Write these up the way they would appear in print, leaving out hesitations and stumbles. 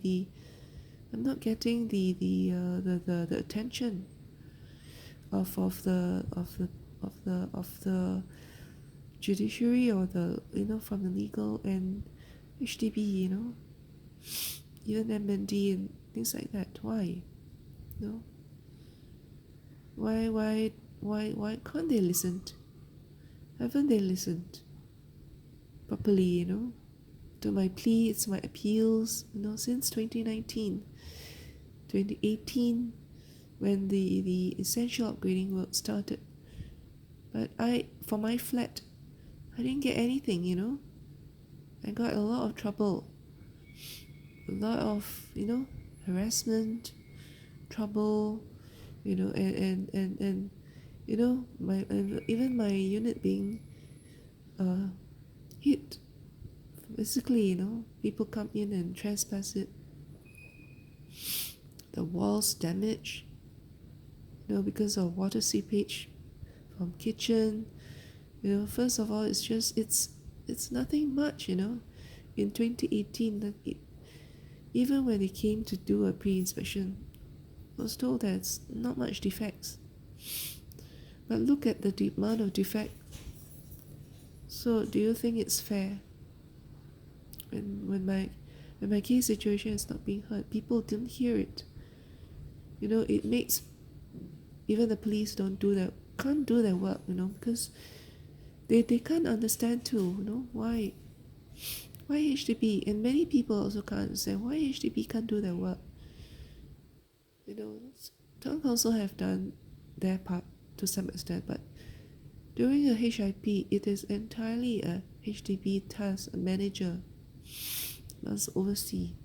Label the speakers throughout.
Speaker 1: the I'm not getting the attention of the judiciary, or the from the legal and HDB, even MND and things like that. Why? No. Why can't they listen? Haven't they listened properly, to my pleas, my appeals, since 2019, 2018, when the essential upgrading work started. But for my flat, I didn't get anything. I got a lot of trouble, a lot of, harassment, trouble, and my even my unit being hit physically. People come in and trespass it. The walls damaged, because of water seepage from kitchen. First of all, it's nothing much. In 2018, even when they came to do a pre-inspection, I was told that it's not much defects. But look at the amount of defect. So do you think it's fair? When my case situation is not being heard, people didn't hear it. It makes even the police can't do their work, because they can't understand too, why HDB, and many people also can't understand why HDB can't do their work. Town council have done their part to some extent, but during a HIP, it is entirely a HDB task. A manager must oversee.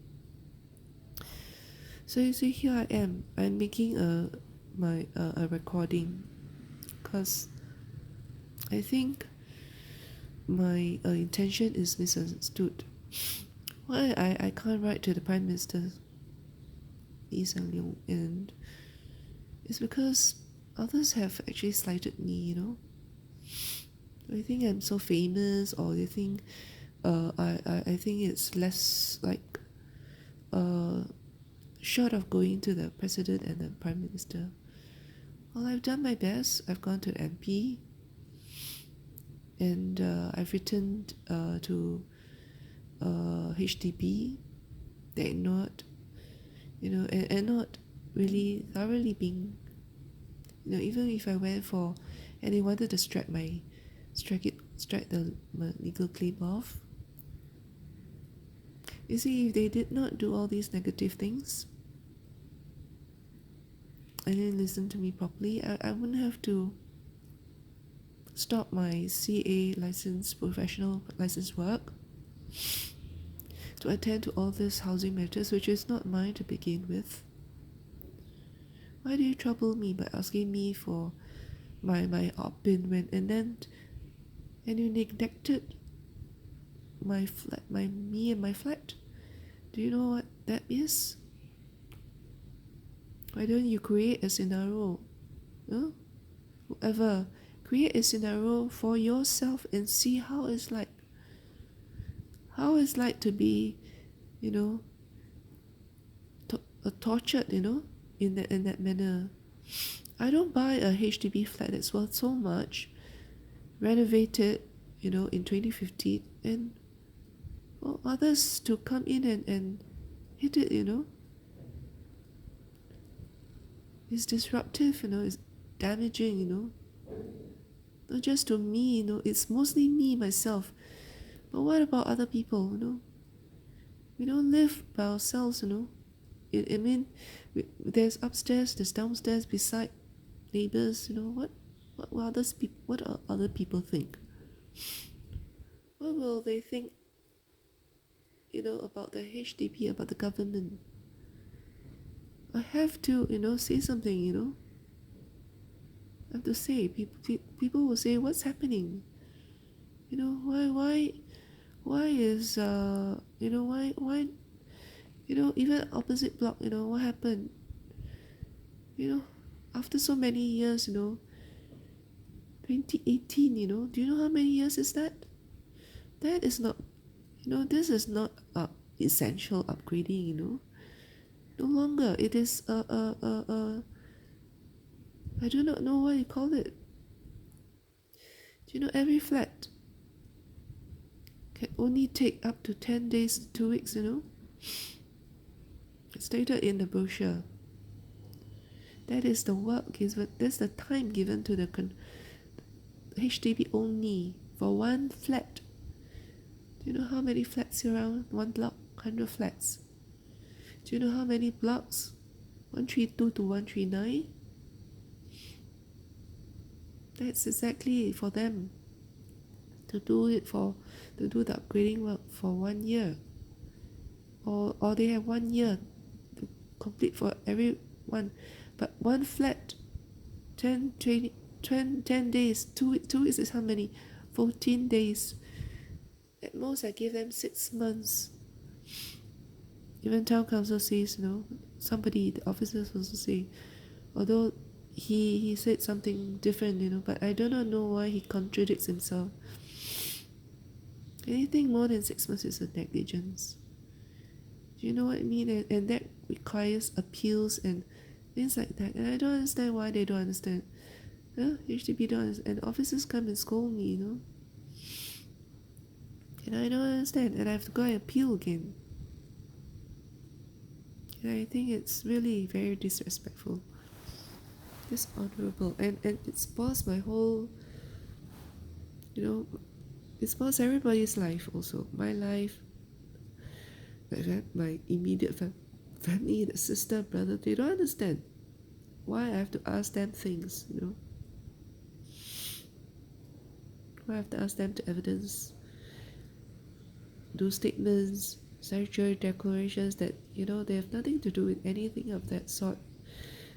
Speaker 1: So you see, here I am. I'm making a recording, because I think my intention is misunderstood. Why I can't write to the Prime Minister, Lee Hsien Loong, and it's because others have actually slighted me. They think I'm so famous, or they think I think it's less like short of going to the President and the Prime Minister. Well, I've done my best. I've gone to an MP, and I've written to HDB. They ignored, and not really thoroughly being, even if I went for, and they wanted to strike my legal claim off. You see, if they did not do all these negative things, and didn't listen to me properly, I wouldn't have to stop my CA license, professional license work, to attend to all these housing matters, which is not mine to begin with. Why do you trouble me by asking me for my op-in and you neglected my flat, me and my flat? Do you know what that is? Why don't you create a scenario? Whoever, create a scenario for yourself and see how it's like. How it's like to be, tortured, in that manner. I don't buy a HDB flat that's worth so much, renovated, in 2015, and others to come in and hit it, It's disruptive, it's damaging, Not just to me, it's mostly me, myself. But what about other people, We don't live by ourselves, I mean, there's upstairs, there's downstairs, beside neighbors, what other people think? What will they think, about the HDB, about the government? I have to, say something, I have to say. People will say, what's happening? Why is why even opposite block, what happened? After so many years, 2018, do you know how many years is that? That is not, this is not essential upgrading, you know. No longer. It is I do not know what you call it. Do you know every flat can only take up to 10 days, 2 weeks, you know? It's stated in the brochure. That is the work given, that's the time given to the HDB only for one flat. Do you know how many flats around one block? 100 flats. Do you know how many blocks? 132 to 139? That's exactly for them to do the upgrading work for 1 year. Or they have 1 year to complete for everyone. But one flat, 10 days, 2 weeks is how many? 14 days. At most I give them 6 months. Even town council says, you know, somebody, the officers also say, although he said something different, you know, but I do not know why he contradicts himself. Anything more than 6 months is a negligence. Do you know what I mean? And that requires appeals and things like that. And I don't understand why they don't understand. HDB don't understand. And officers come and scold me, you know. And I don't understand. And I have to go and appeal again. And I think it's really very disrespectful. Dishonorable. And it spoils my whole, you know, it spoils everybody's life also. My life, my immediate family, the sister, brother, they don't understand why I have to ask them things, you know. Why I have to ask them to evidence, do statements, statutory declarations that, you know, they have nothing to do with anything of that sort.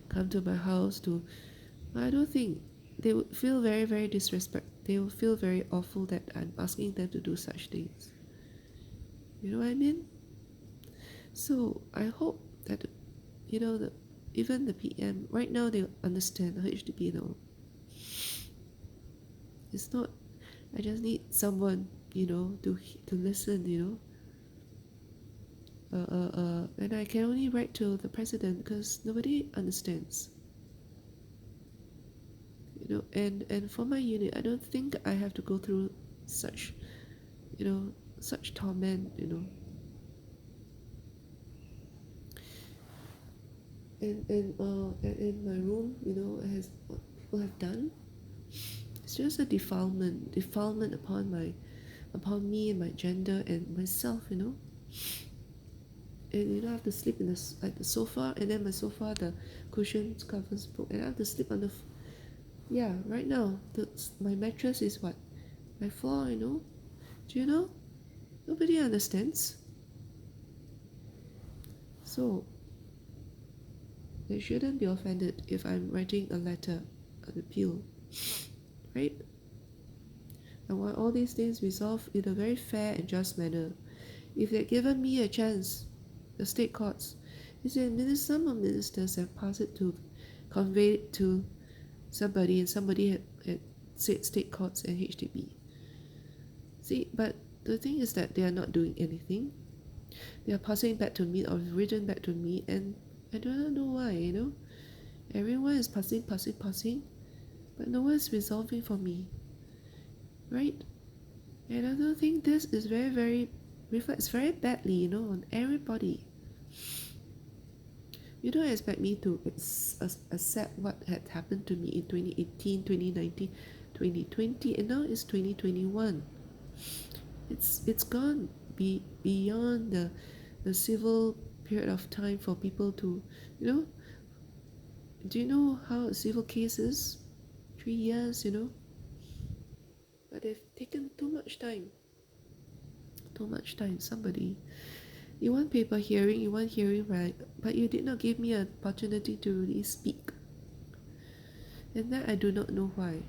Speaker 1: Come to my house to, I don't think they would feel very, very disrespect. They will feel very awful that I'm asking them to do such things. You know what I mean? So I hope that, you know, even the PM right now, they understand the HDB now. It's not, I just need someone, you know, to listen, you know. And I can only write to the president because nobody understands. You know, and for my unit, I don't think I have to go through such, you know, such torment, you know. And in my room, you know, as what people have done, it's just a defilement upon me and my gender and myself, you know. And you know, I have to sleep in the sofa, and then my sofa, the cushions covers broke, and I have to sleep on the right now my mattress is what, my floor, you know. Do you know? Nobody understands. So they shouldn't be offended if I'm writing a letter, an appeal, right? I want all these things resolved in a very fair and just manner. If they'd given me a chance, the state courts, he said some of ministers have passed it to, conveyed it to somebody, and somebody had said state courts and HDB. See, but the thing is that they are not doing anything. They are passing back to me or written back to me, and I don't know why, you know. Everyone is passing, but no one is resolving for me, right? And I don't think this is reflects very badly, you know, on everybody. You don't expect me to accept what had happened to me in 2018, 2019, 2020, and now it's 2021. It's gone beyond the civil period of time for people to, you know. Do you know how a civil case is? 3 years, you know. But they've taken too much time. Somebody, you want paper hearing, you want hearing right, but you did not give me an opportunity to really speak. And that I do not know why.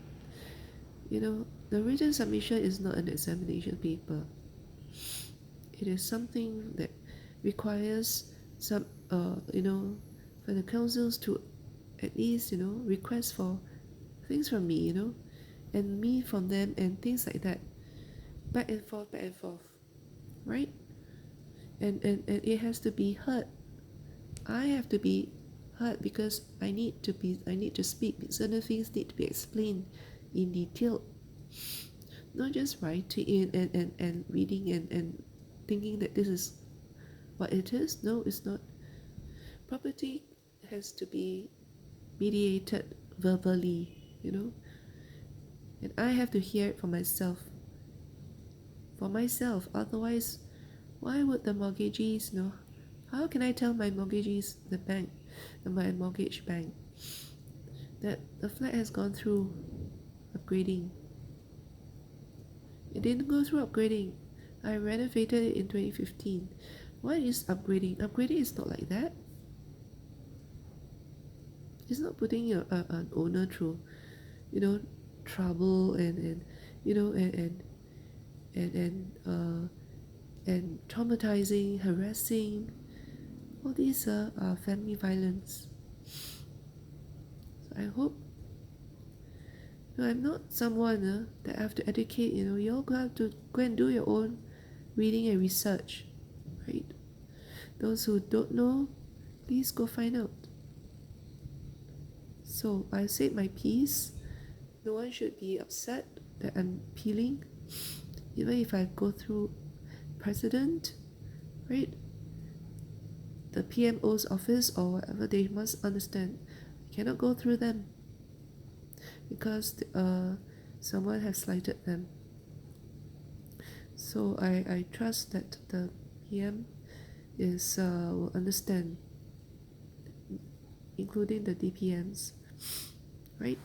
Speaker 1: You know, the written submission is not an examination paper. It is something that requires some, you know, for the councils to at least, you know, request for things from me, you know, and me from them, and things like that. Back and forth, right? and it has to be heard. I have to be heard because I need to speak. Certain things need to be explained in detail, not just writing and reading and thinking that this is what it is. No, it's not. Property has to be mediated verbally, and I have to hear it for myself. Otherwise, why would the mortgagees know? How can I tell my mortgagees, the bank, my mortgage bank, that the flat has gone through upgrading? It didn't go through upgrading. I renovated it in 2015. What is upgrading? Upgrading is not like that. It's not putting an owner through, trouble and you know and traumatizing, harassing. All these are family violence. So I hope. No, I'm not someone that I have to educate. You all have to go and do your own reading and research, right? Those who don't know, please go find out. So I said my piece. No one should be upset that I'm appealing, even if I go through president, right? The PMO's office or whatever, they must understand. I cannot go through them because someone has slighted them. So I trust that the PM will understand, including the DPMs, right?